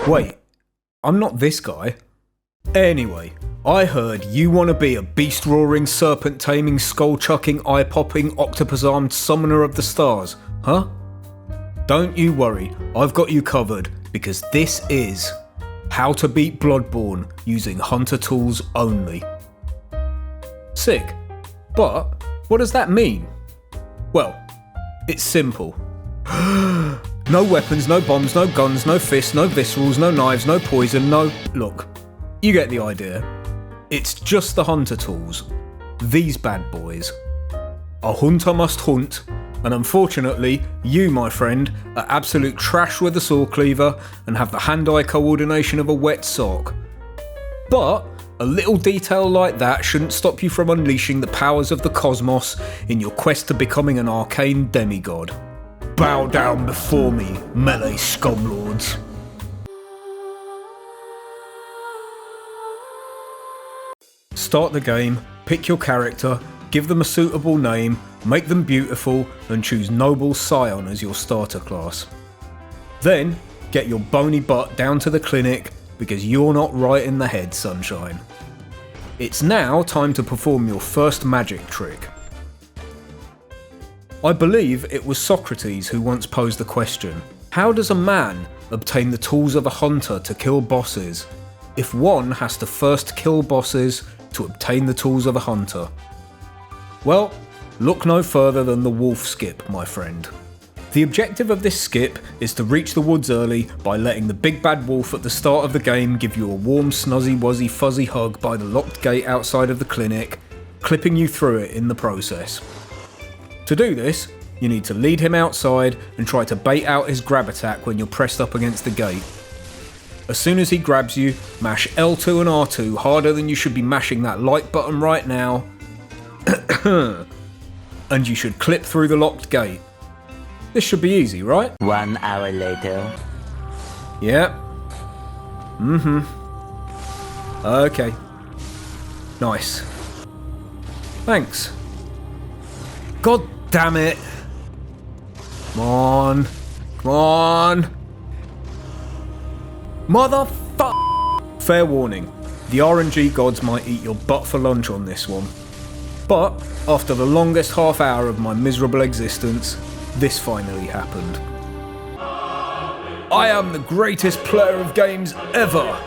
Wait, I'm not this guy. Anyway, I heard you want to be a beast-roaring, serpent-taming, skull-chucking, eye-popping, octopus-armed summoner of the stars, huh? Don't you worry, I've got you covered, because this is how to beat Bloodborne using hunter tools only. Sick. But what does that mean? Well, it's simple. No weapons, no bombs, no guns, no fists, no viscerals, no knives, no poison, no... Look, you get the idea. It's just the hunter tools. These bad boys. A hunter must hunt, and unfortunately, you, my friend, are absolute trash with a saw cleaver and have the hand-eye coordination of a wet sock. But a little detail like that shouldn't stop you from unleashing the powers of the cosmos in your quest to becoming an arcane demigod. Bow down before me, melee scumlords. Start the game, pick your character, give them a suitable name, make them beautiful, and choose Noble Scion as your starter class. Then, get your bony butt down to the clinic, because you're not right in the head, sunshine. It's now time to perform your first magic trick. I believe it was Socrates who once posed the question, how does a man obtain the tools of a hunter to kill bosses, if one has to first kill bosses to obtain the tools of a hunter? Well, look no further than the wolf skip, my friend. The objective of this skip is to reach the woods early by letting the big bad wolf at the start of the game give you a warm, snuzzy, wuzzy, fuzzy hug by the locked gate outside of the clinic, clipping you through it in the process. To do this, you need to lead him outside and try to bait out his grab attack when you're pressed up against the gate. As soon as he grabs you, mash L2 and R2 harder than you should be mashing that like button right now, and you should clip through the locked gate. This should be easy, right? 1 hour later. Yeah. Okay. Nice. Thanks. God damn it. Come on. Come on. Motherfucker. Fair warning. The RNG gods might eat your butt for lunch on this one. But, after the longest half hour of my miserable existence, this finally happened. I am the greatest player of games ever!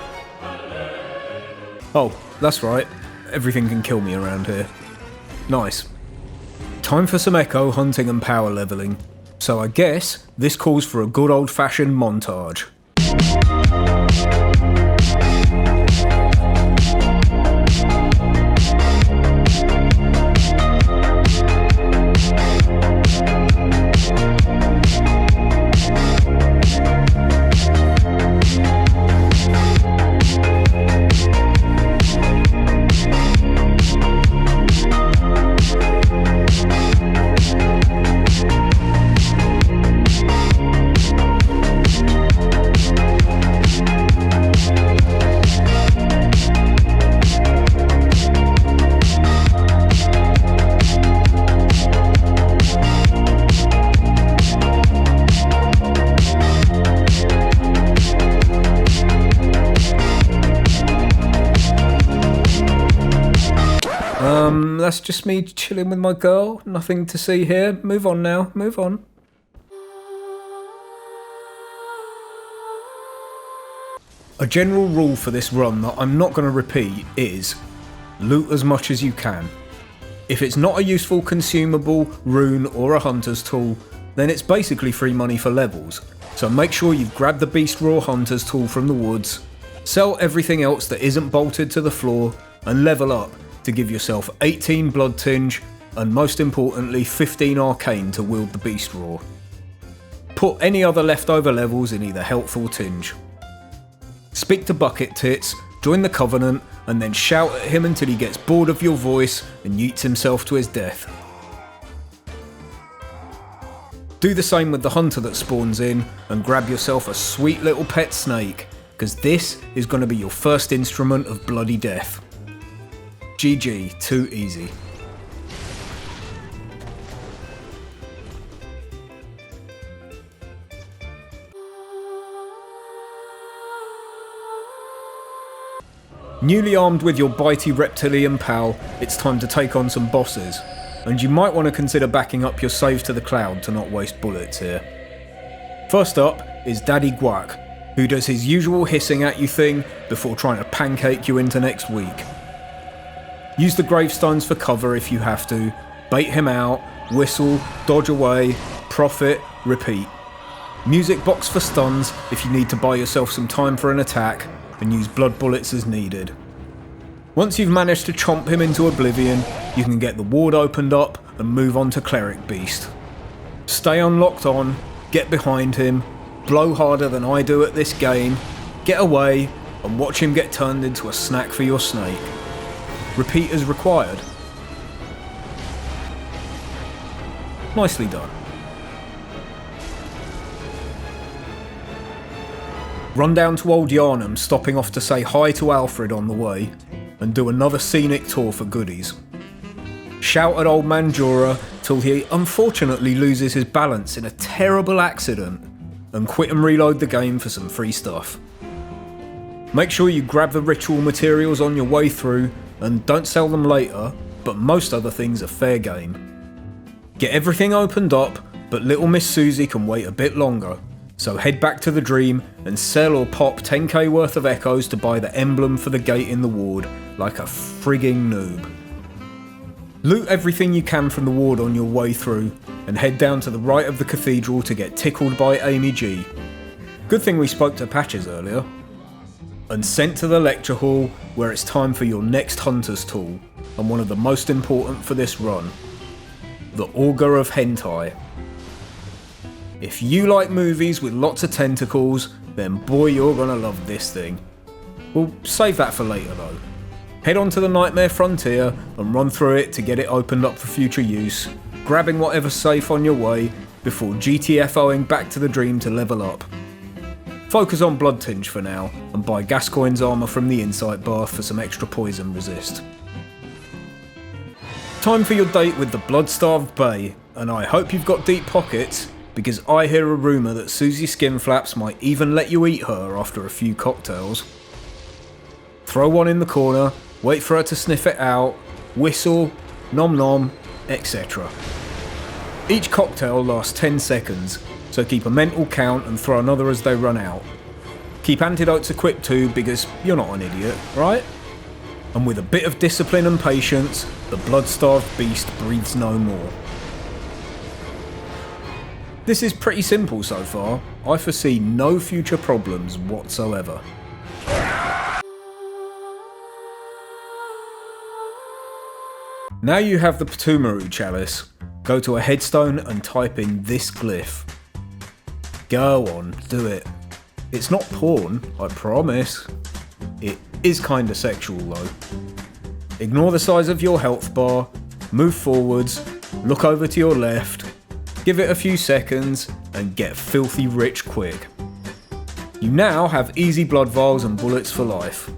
Oh, that's right. Everything can kill me around here. Nice. Time for some echo hunting and power leveling. So I guess this calls for a good old-fashioned montage. That's just me chilling with my girl. Nothing to see here. Move on now. Move on. A general rule for this run that I'm not going to repeat is loot as much as you can. If it's not a useful consumable, rune or a hunter's tool, then it's basically free money for levels. So make sure you've grabbed the Beast Raw Hunter's tool from the woods, sell everything else that isn't bolted to the floor, and level up to give yourself 18 Blood Tinge, and most importantly 15 Arcane to wield the Beast Raw. Put any other leftover levels in either Health or Tinge. Speak to Bucket Tits, join the Covenant, and then shout at him until he gets bored of your voice and yeets himself to his death. Do the same with the hunter that spawns in, and grab yourself a sweet little pet snake, because this is going to be your first instrument of bloody death. GG, too easy. Newly armed with your bitey reptilian pal, it's time to take on some bosses, and you might want to consider backing up your save to the cloud to not waste bullets here. First up is Daddy Guac, who does his usual hissing at you thing before trying to pancake you into next week. Use the gravestones for cover if you have to, bait him out, whistle, dodge away, profit, repeat. Music box for stuns if you need to buy yourself some time for an attack, and use blood bullets as needed. Once you've managed to chomp him into oblivion, you can get the ward opened up and move on to Cleric Beast. Stay unlocked on, get behind him, blow harder than I do at this game, get away, and watch him get turned into a snack for your snake. Repeat as required. Nicely done. Run down to Old Yarnham, stopping off to say hi to Alfred on the way, and do another scenic tour for goodies. Shout at Old Man Jorah till he unfortunately loses his balance in a terrible accident, and quit and reload the game for some free stuff. Make sure you grab the ritual materials on your way through, and don't sell them later, but most other things are fair game. Get everything opened up, but little Miss Susie can wait a bit longer. So head back to the Dream and sell or pop 10k worth of echoes to buy the emblem for the gate in the ward, like a frigging noob. Loot everything you can from the ward on your way through, and head down to the right of the cathedral to get tickled by Amy G. Good thing we spoke to Patches earlier. And sent to the lecture hall, where it's time for your next hunter's tool, and one of the most important for this run. The Augur of Hentai. If you like movies with lots of tentacles, then boy you're gonna love this thing. We'll save that for later though. Head on to the Nightmare Frontier and run through it to get it opened up for future use, grabbing whatever's safe on your way before GTFOing back to the Dream to level up. Focus on Blood Tinge for now, and buy Gascoigne's armour from the Insight bar for some extra poison resist. Time for your date with the Blood-Starved Bay, and I hope you've got deep pockets, because I hear a rumour that Susie Skinflaps might even let you eat her after a few cocktails. Throw one in the corner, wait for her to sniff it out, whistle, nom nom, etc. Each cocktail lasts 10 seconds, so keep a mental count and throw another as they run out. Keep antidotes equipped too, because you're not an idiot, right? And with a bit of discipline and patience, the blood-starved beast breathes no more. This is pretty simple so far. I foresee no future problems whatsoever. Now you have the Ptumaru chalice, go to a headstone and type in this glyph. Go on, do it. It's not porn, I promise. It is kinda sexual though. Ignore the size of your health bar, move forwards, look over to your left, give it a few seconds, and get filthy rich quick. You now have easy blood vials and bullets for life.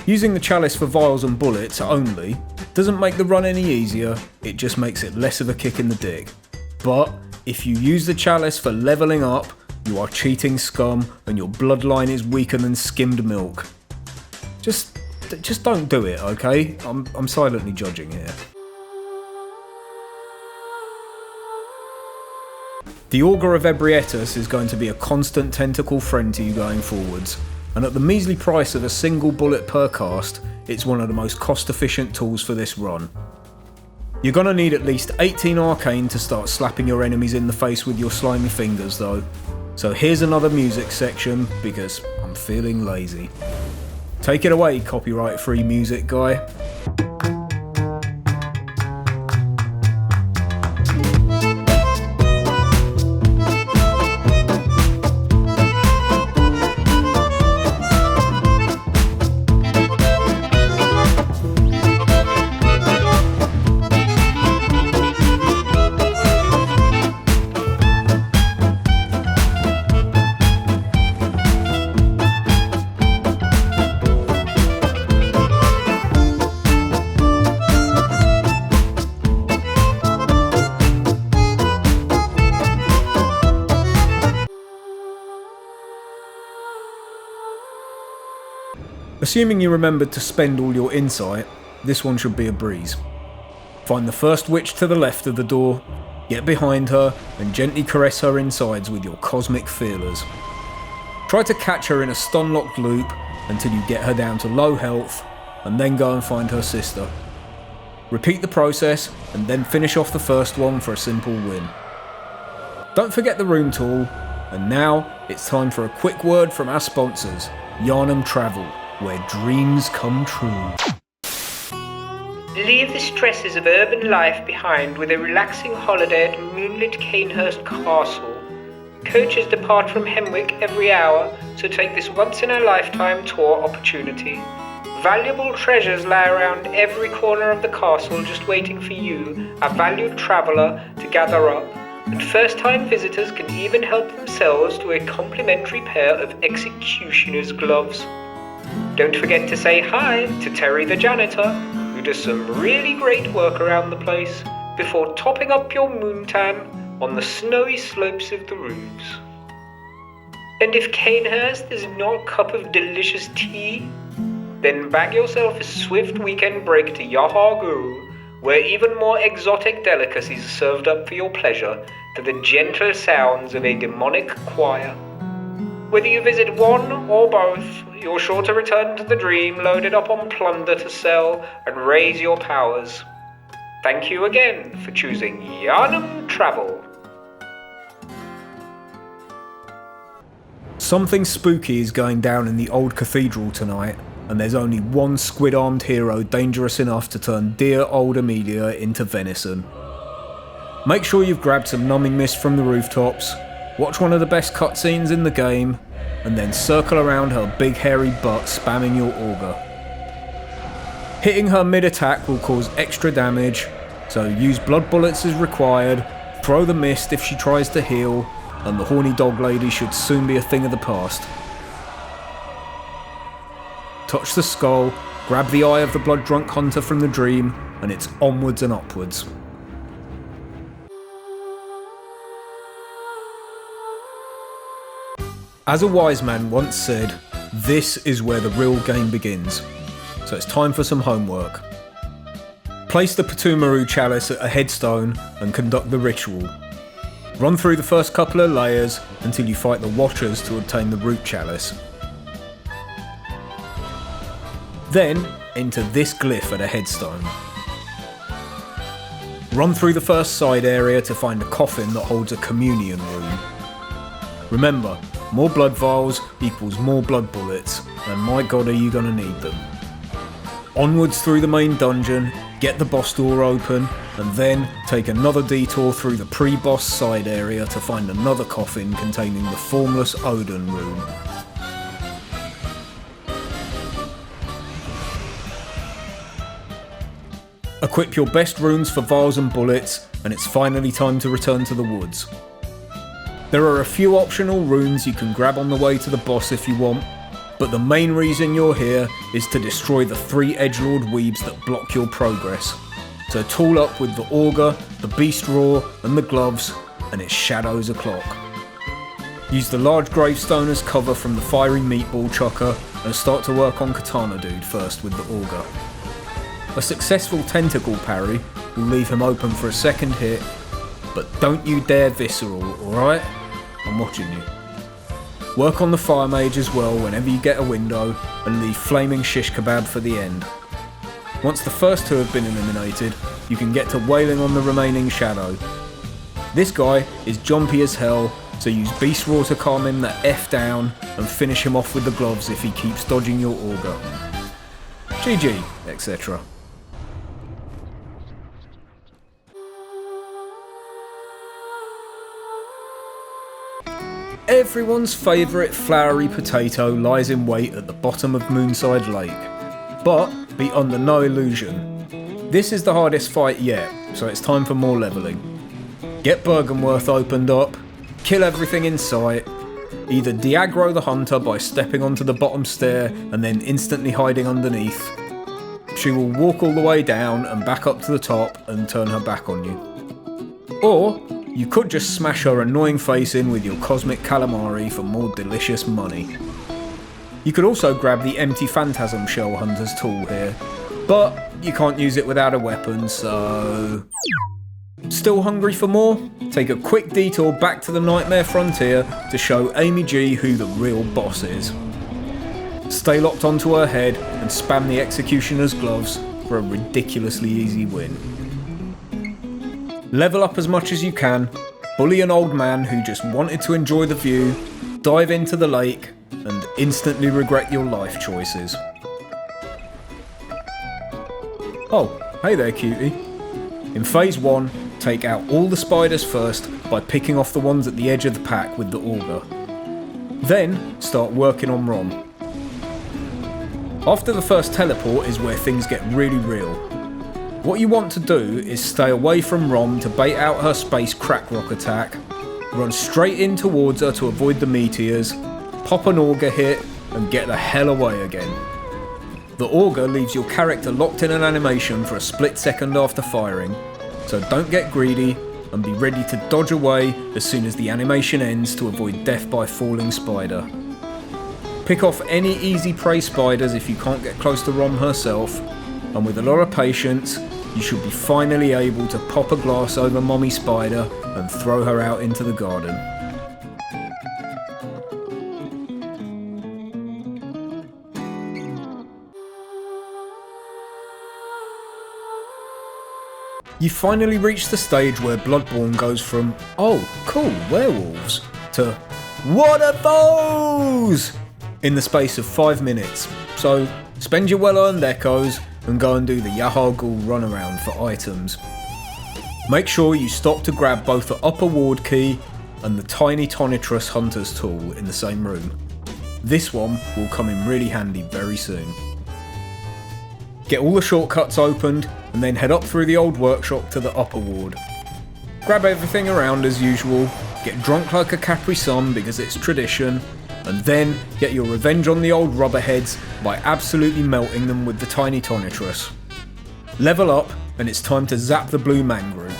Using the chalice for vials and bullets only doesn't make the run any easier, it just makes it less of a kick in the dick. But if you use the chalice for levelling up, you are cheating scum and your bloodline is weaker than skimmed milk. Just don't do it, okay? I'm silently judging here. The Augur of Ebrietus is going to be a constant tentacle friend to you going forwards, and at the measly price of a single bullet per cast, it's one of the most cost efficient tools for this run. You're gonna need at least 18 arcane to start slapping your enemies in the face with your slimy fingers though, so here's another music section because I'm feeling lazy. Take it away, copyright free music guy. Assuming you remembered to spend all your insight, this one should be a breeze. Find the first witch to the left of the door, get behind her and gently caress her insides with your cosmic feelers. Try to catch her in a stun-locked loop until you get her down to low health, and then go and find her sister. Repeat the process and then finish off the first one for a simple win. Don't forget the room tool, and now it's time for a quick word from our sponsors, Yarnum Travel, where dreams come true. Leave the stresses of urban life behind with a relaxing holiday at moonlit Canehurst Castle. Coaches depart from Hemwick every hour, so take this once-in-a-lifetime tour opportunity. Valuable treasures lie around every corner of the castle just waiting for you, a valued traveller, to gather up. And first-time visitors can even help themselves to a complimentary pair of executioner's gloves. Don't forget to say hi to Terry the janitor, who does some really great work around the place, before topping up your moontan on the snowy slopes of the roofs. And if Canehurst is not a cup of delicious tea, then bag yourself a swift weekend break to Yahagu, where even more exotic delicacies are served up for your pleasure to the gentle sounds of a demonic choir. Whether you visit one or both, you're sure to return to the dream loaded up on plunder to sell and raise your powers. Thank you again for choosing Yarnum Travel. Something spooky is going down in the old cathedral tonight, and there's only one squid-armed hero dangerous enough to turn dear old Amelia into venison. Make sure you've grabbed some numbing mist from the rooftops, watch one of the best cutscenes in the game, and then circle around her big hairy butt spamming your auger. Hitting her mid-attack will cause extra damage, so use blood bullets as required, throw the mist if she tries to heal, and the horny dog lady should soon be a thing of the past. Touch the skull, grab the eye of the blood-drunk hunter from the dream, and it's onwards and upwards. As a wise man once said, this is where the real game begins. So it's time for some homework. Place the Patumaru chalice at a headstone and conduct the ritual. Run through the first couple of layers until you fight the Watchers to obtain the root chalice. Then enter this glyph at a headstone. Run through the first side area to find a coffin that holds a communion room. Remember, more blood vials equals more blood bullets, and my god are you gonna need them. Onwards through the main dungeon, get the boss door open, and then take another detour through the pre-boss side area to find another coffin containing the formless Odin rune. Equip your best runes for vials and bullets, and it's finally time to return to the woods. There are a few optional runes you can grab on the way to the boss if you want, but the main reason you're here is to destroy the 3 edgelord weebs that block your progress. So tool up with the auger, the beast roar, and the gloves, and it's shadows o'clock. Use the large gravestone as cover from the fiery meatball chucker, and start to work on Katana Dude first with the auger. A successful tentacle parry will leave him open for a second hit, but don't you dare visceral, alright? I'm watching you. Work on the fire mage as well whenever you get a window, and leave flaming shish kebab for the end. Once the first 2 have been eliminated, you can get to wailing on the remaining shadow. This guy is jumpy as hell, so use beast roar to calm him the F down and finish him off with the gloves if he keeps dodging your auger. GG, etc. Everyone's favourite flowery potato lies in wait at the bottom of Moonside Lake. But be under no illusion. This is the hardest fight yet, so it's time for more levelling. Get Bergenworth opened up, kill everything in sight, either de-aggro the hunter by stepping onto the bottom stair and then instantly hiding underneath. She will walk all the way down and back up to the top and turn her back on you. Or you could just smash her annoying face in with your cosmic calamari for more delicious money. You could also grab the empty Phantasm Shell Hunter's tool here, but you can't use it without a weapon, so... Still hungry for more? Take a quick detour back to the Nightmare Frontier to show Amy G who the real boss is. Stay locked onto her head and spam the Executioner's gloves for a ridiculously easy win. Level up as much as you can, bully an old man who just wanted to enjoy the view, dive into the lake, and instantly regret your life choices. Oh, hey there cutie. In phase 1, take out all the spiders first by picking off the ones at the edge of the pack with the auger. Then, start working on Rom. After the first teleport is where things get really real. What you want to do is stay away from Rom to bait out her space crack rock attack, run straight in towards her to avoid the meteors, pop an auger hit, and get the hell away again. The auger leaves your character locked in an animation for a split second after firing, so don't get greedy and be ready to dodge away as soon as the animation ends to avoid death by falling spider. Pick off any easy prey spiders if you can't get close to Rom herself, and with a lot of patience, you should be finally able to pop a glass over Mommy Spider and throw her out into the garden. You finally reach the stage where Bloodborne goes from, oh cool, werewolves, to, what are those? In the space of 5 minutes, so spend your well-earned echoes and go and do the Yahar-Gul runaround for items. Make sure you stop to grab both the upper ward key and the tiny Tonitrus Hunter's tool in the same room. This one will come in really handy very soon. Get all the shortcuts opened and then head up through the old workshop to the upper ward. Grab everything around as usual, get drunk like a Capri Sun because it's tradition, and then get your revenge on the old rubberheads by absolutely melting them with the tiny Tonitrus. Level up, and it's time to zap the blue man group.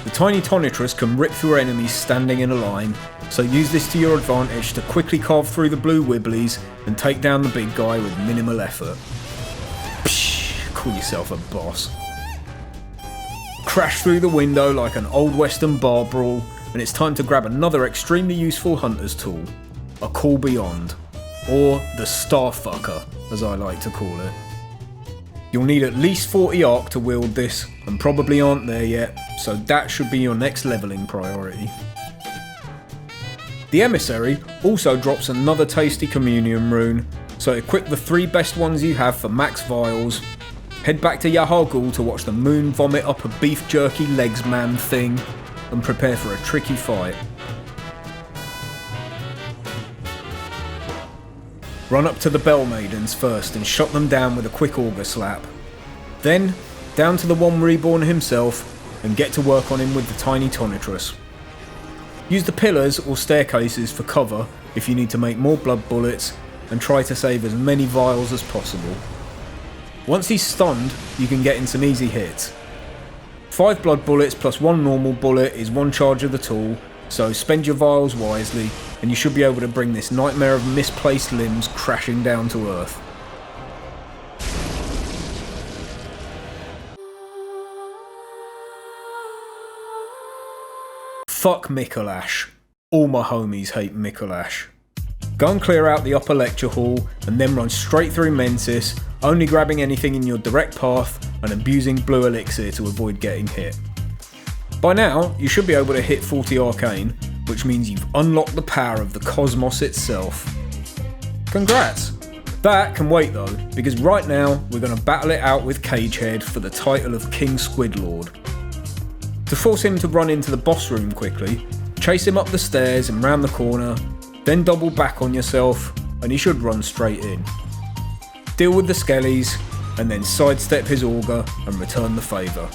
The tiny Tonitrus can rip through enemies standing in a line, so use this to your advantage to quickly carve through the blue wibblies and take down the big guy with minimal effort. Psh, call yourself a boss. Crash through the window like an old western bar brawl, and it's time to grab another extremely useful hunter's tool. A Call Beyond, or the Starfucker, as I like to call it. You'll need at least 40 arc to wield this, and probably aren't there yet, so that should be your next levelling priority. The Emissary also drops another tasty Communion rune, so equip the 3 best ones you have for max vials, head back to Yahar-Gul to watch the moon vomit up a beef jerky legs man thing, and prepare for a tricky fight. Run up to the Bell Maidens first and shot them down with a quick auger slap. Then, down to the one reborn himself and get to work on him with the tiny Tonitrus. Use the pillars or staircases for cover if you need to make more blood bullets, and try to save as many vials as possible. Once he's stunned, you can get in some easy hits. 5 blood bullets plus 1 normal bullet is 1 charge of the tool, so spend your vials wisely, and you should be able to bring this nightmare of misplaced limbs crashing down to earth. Fuck Mikolash. All my homies hate Mikolash. Go and clear out the upper lecture hall, and then run straight through Mensis, only grabbing anything in your direct path and abusing blue elixir to avoid getting hit. By now, you should be able to hit 40 arcane, which means you've unlocked the power of the cosmos itself. Congrats! That can wait though, because right now we're going to battle it out with Cagehead for the title of King Squidlord. To force him to run into the boss room quickly, chase him up the stairs and round the corner, then double back on yourself, and he should run straight in. Deal with the skellies, and then sidestep his auger and return the favour.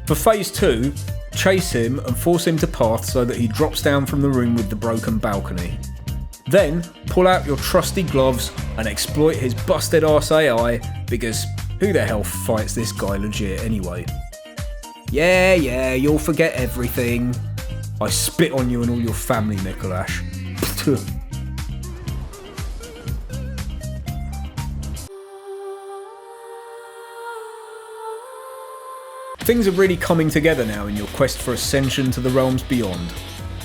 For phase 2, chase him and force him to path so that he drops down from the room with the broken balcony. Then, pull out your trusty gloves and exploit his busted arse AI, because who the hell fights this guy legit anyway? Yeah, you'll forget everything. I spit on you and all your family, Mikolash. Things are really coming together now in your quest for ascension to the realms beyond.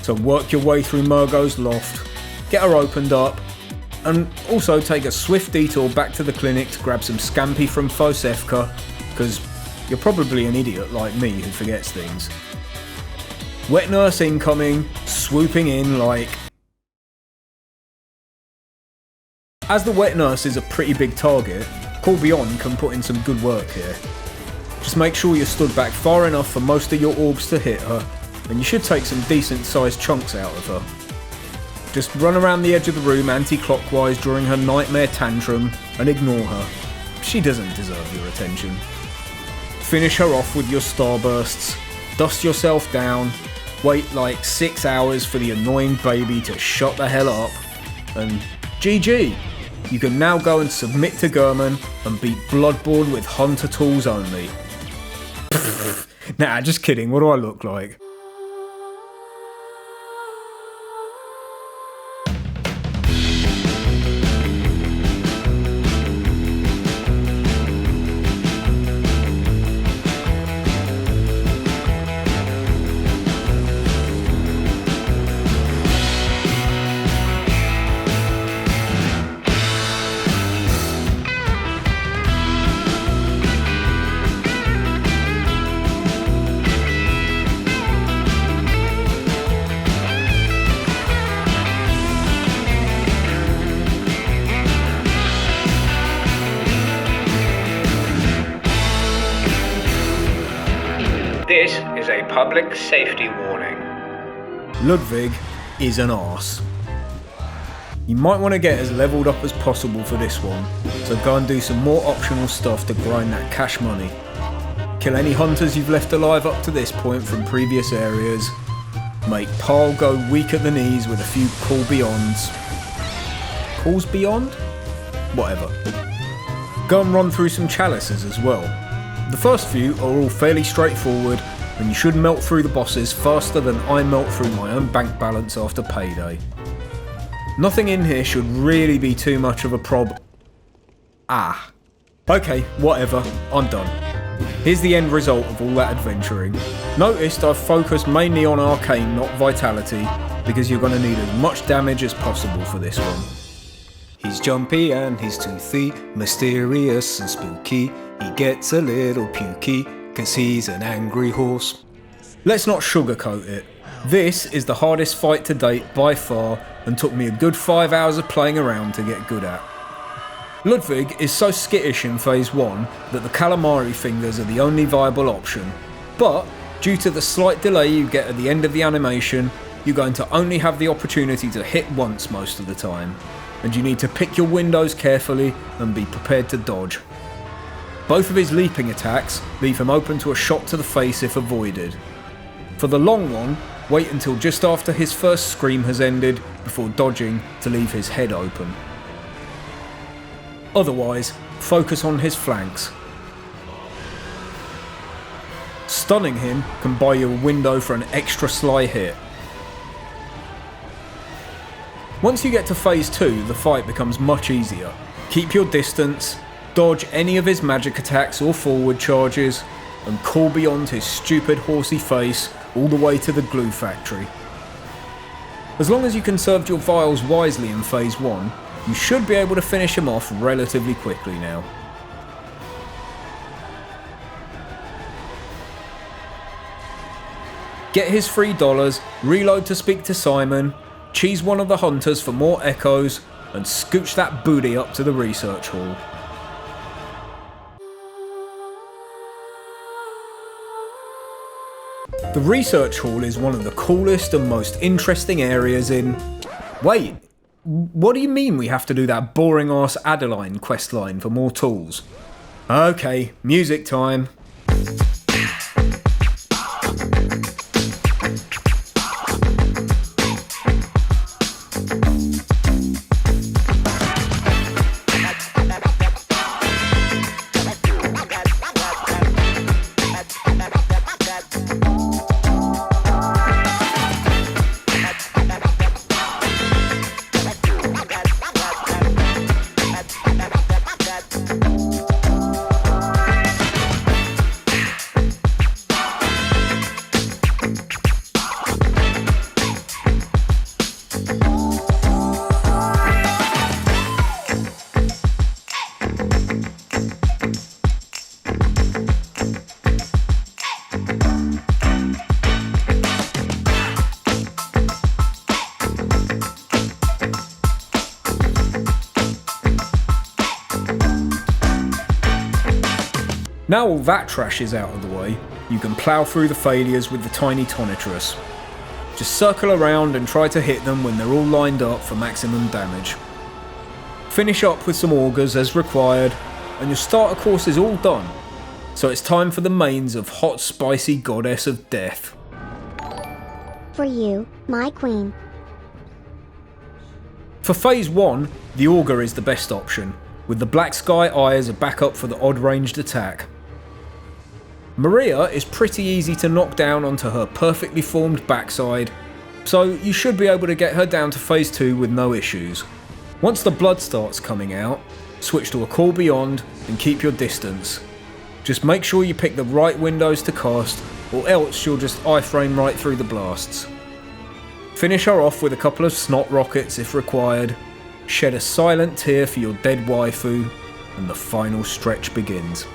So work your way through Murgo's loft, get her opened up, and also take a swift detour back to the clinic to grab some scampi from Fosefka, because you're probably an idiot like me who forgets things. Wet nurse incoming, swooping in like... As the wet nurse is a pretty big target, Corbion can put in some good work here. Just make sure you're stood back far enough for most of your orbs to hit her, and you should take some decent sized chunks out of her. Just run around the edge of the room anti-clockwise during her nightmare tantrum and ignore her. She doesn't deserve your attention. Finish her off with your starbursts, dust yourself down, wait like 6 hours for the annoying baby to shut the hell up, and GG! You can now go and submit to Gurman and beat Bloodborne with hunter tools only. Nah, just kidding, what do I look like? This is a public safety warning. Ludwig is an arse. You might want to get as leveled up as possible for this one, so go and do some more optional stuff to grind that cash money. Kill any hunters you've left alive up to this point from previous areas. Make Paul go weak at the knees with a few call beyonds. Calls beyond? Whatever. Go and run through some chalices as well. The first few are all fairly straightforward, and you should melt through the bosses faster than I melt through my own bank balance after payday. Nothing in here should really be too much of a prob... Okay, whatever, I'm done. Here's the end result of all that adventuring. Noticed I've focused mainly on arcane, not vitality, because you're going to need as much damage as possible for this one. He's jumpy and he's toothy, mysterious and spooky. He gets a little pukey, cause he's an angry horse. Let's not sugarcoat it. This is the hardest fight to date by far, and took me a good 5 hours of playing around to get good at. Ludwig is so skittish in phase 1 that the calamari fingers are the only viable option, but due to the slight delay you get at the end of the animation, you're going to only have the opportunity to hit once most of the time, and you need to pick your windows carefully and be prepared to dodge. Both of his leaping attacks leave him open to a shot to the face if avoided. For the long one, wait until just after his first scream has ended before dodging to leave his head open. Otherwise, focus on his flanks. Stunning him can buy you a window for an extra sly hit. Once you get to phase 2, the fight becomes much easier. Keep your distance, dodge any of his magic attacks or forward charges, and call beyond his stupid horsey face all the way to the glue factory. As long as you conserved your vials wisely in phase 1, you should be able to finish him off relatively quickly now. Get his $3, reload to speak to Simon, cheese one of the hunters for more echoes, and scooch that booty up to the research hall. The research hall is one of the coolest and most interesting areas in... Wait, what do you mean we have to do that boring ass Adeline questline for more tools? Okay, music time. Now all that trash is out of the way, you can plough through the failures with the tiny tonitrus. Just circle around and try to hit them when they're all lined up for maximum damage. Finish up with some augers as required, and your starter course is all done. So it's time for the mains of Hot Spicy Goddess of Death. For you, my queen. For phase 1, the auger is the best option, with the black sky eye as a backup for the odd ranged attack. Maria is pretty easy to knock down onto her perfectly formed backside, so you should be able to get her down to phase 2 with no issues. Once the blood starts coming out, switch to a call beyond and keep your distance. Just make sure you pick the right windows to cast, or else she'll just iframe right through the blasts. Finish her off with a couple of snot rockets if required, shed a silent tear for your dead waifu, and the final stretch begins.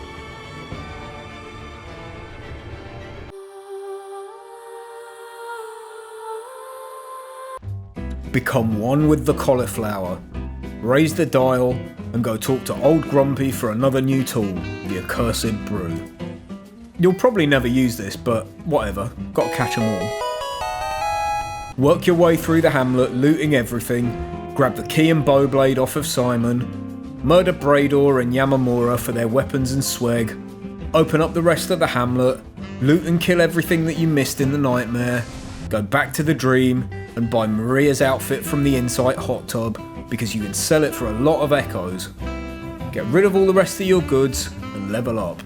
Become one with the cauliflower, raise the dial, and go talk to Old Grumpy for another new tool, the Accursed Brew. You'll probably never use this, but whatever, gotta catch 'em all. Work your way through the hamlet, looting everything, grab the key and bowblade off of Simon, murder Brador and Yamamura for their weapons and swag, open up the rest of the hamlet, loot and kill everything that you missed in the nightmare, go back to the dream, and buy Maria's outfit from the Insight hot tub because you can sell it for a lot of echoes. Get rid of all the rest of your goods and level up.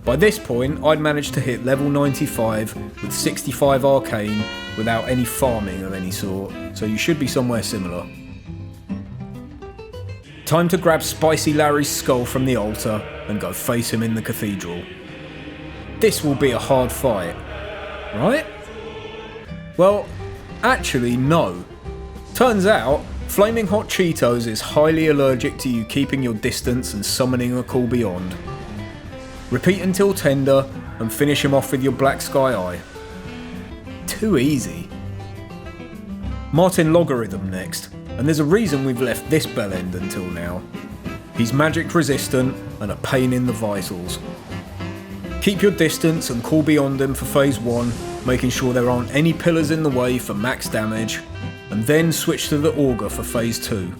By this point, I'd managed to hit level 95 with 65 arcane without any farming of any sort, so you should be somewhere similar. Time to grab Spicy Larry's skull from the altar and go face him in the cathedral. This will be a hard fight, right? Well, actually no. Turns out, Flaming Hot Cheetos is highly allergic to you keeping your distance and summoning a call beyond. Repeat until tender and finish him off with your Black Sky Eye. Too easy. Martin Logarithm next, and there's a reason we've left this bellend until now. He's magic resistant and a pain in the vitals. Keep your distance and call beyond him for phase 1, making sure there aren't any pillars in the way for max damage, and then switch to the auger for phase 2.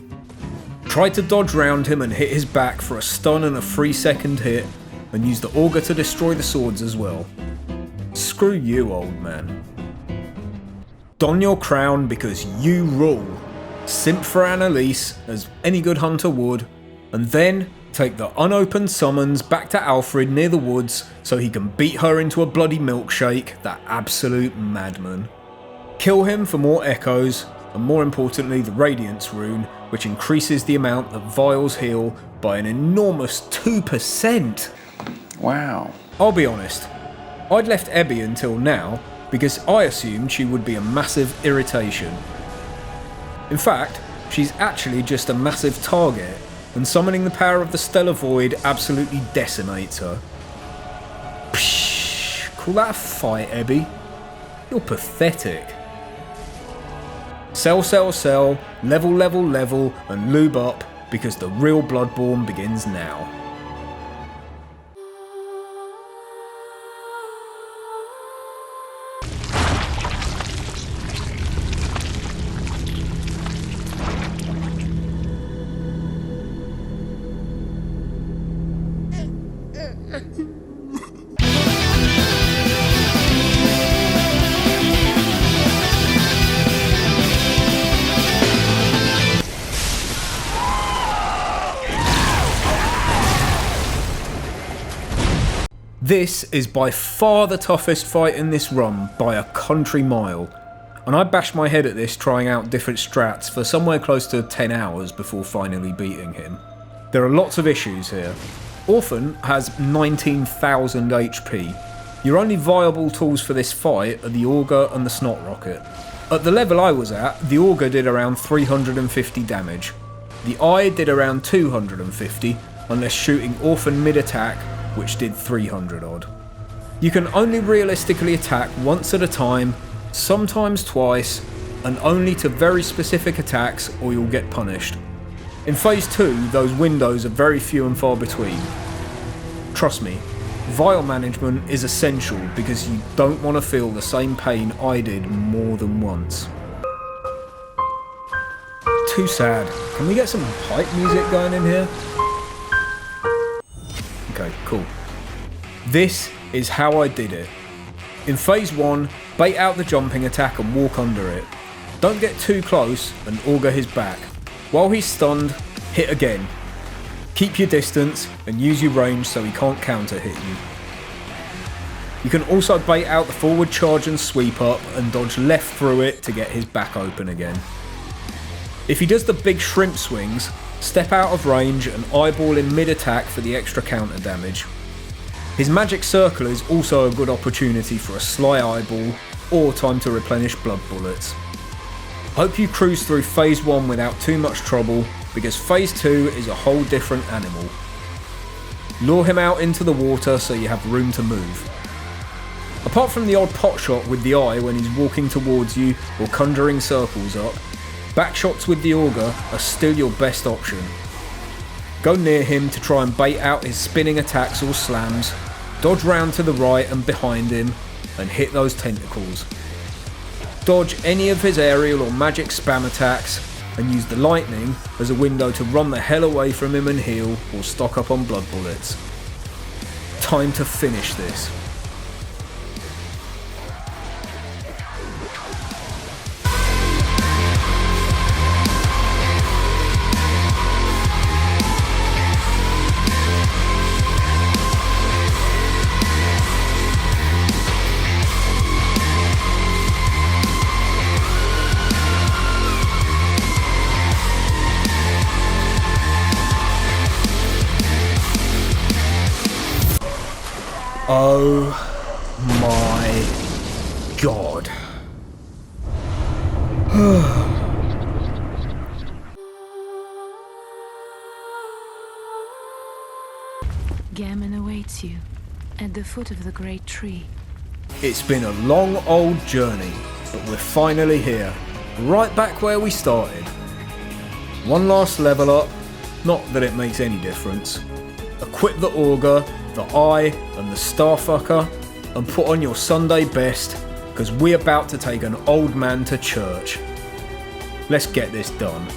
Try to dodge round him and hit his back for a stun and a 3-second hit, and use the auger to destroy the swords as well. Screw you, old man. Don your crown because you rule. Simp for Annalise, as any good hunter would, and then take the unopened summons back to Alfred near the woods so he can beat her into a bloody milkshake, that absolute madman. Kill him for more echoes, and more importantly the Radiance rune, which increases the amount that vials heal by an enormous 2%. Wow. I'll be honest, I'd left Ebby until now because I assumed she would be a massive irritation. In fact, she's actually just a massive target, and summoning the power of the Stellar Void absolutely decimates her. Psh, call that a fight, Ebby? You're pathetic. Sell, sell, sell, level, level, level, and lube up, because the real Bloodborne begins now. This is by far the toughest fight in this run by a country mile, and I bashed my head at this trying out different strats for somewhere close to 10 hours before finally beating him. There are lots of issues here. Orphan has 19,000 HP. Your only viable tools for this fight are the auger and the snot rocket. At the level I was at, the auger did around 350 damage. The eye did around 250, unless shooting Orphan mid-attack, which did 300 odd. You can only realistically attack once at a time, sometimes twice, and only to very specific attacks or you'll get punished. In phase 2, those windows are very few and far between. Trust me, vial management is essential because you don't want to feel the same pain I did more than once. Too sad. Can we get some pipe music going in here? Okay, cool. This is how I did it. In phase 1, bait out the jumping attack and walk under it. Don't get too close and auger his back. While he's stunned, hit again. Keep your distance and use your range so he can't counter hit you. You can also bait out the forward charge and sweep up and dodge left through it to get his back open again. If he does the big shrimp swings, step out of range and eyeball in mid-attack for the extra counter damage. His magic circle is also a good opportunity for a sly eyeball or time to replenish blood bullets. Hope you cruise through phase 1 without too much trouble, because phase 2 is a whole different animal. Lure him out into the water so you have room to move. Apart from the odd pot shot with the eye when he's walking towards you or conjuring circles up, back shots with the auger are still your best option. Go near him to try and bait out his spinning attacks or slams, dodge round to the right and behind him, and hit those tentacles. Dodge any of his aerial or magic spam attacks, and use the lightning as a window to run the hell away from him and heal or stock up on blood bullets. Time to finish this. Oh my god. Gammon awaits you at the foot of the great tree. It's been a long old journey, but we're finally here, right back where we started. One last level up, not that it makes any difference. Equip the auger, the eye and the starfucker, and put on your Sunday best, because we're about to take an old man to church. Let's get this done.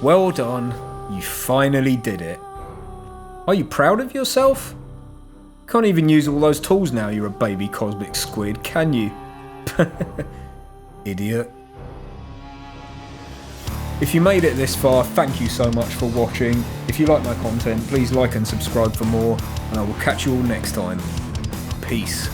Well done, you finally did it. Are you proud of yourself? Can't even use all those tools now you're a baby cosmic squid, can you? Idiot. If you made it this far, thank you so much for watching. If you like my content, please like and subscribe for more, and I will catch you all next time. Peace.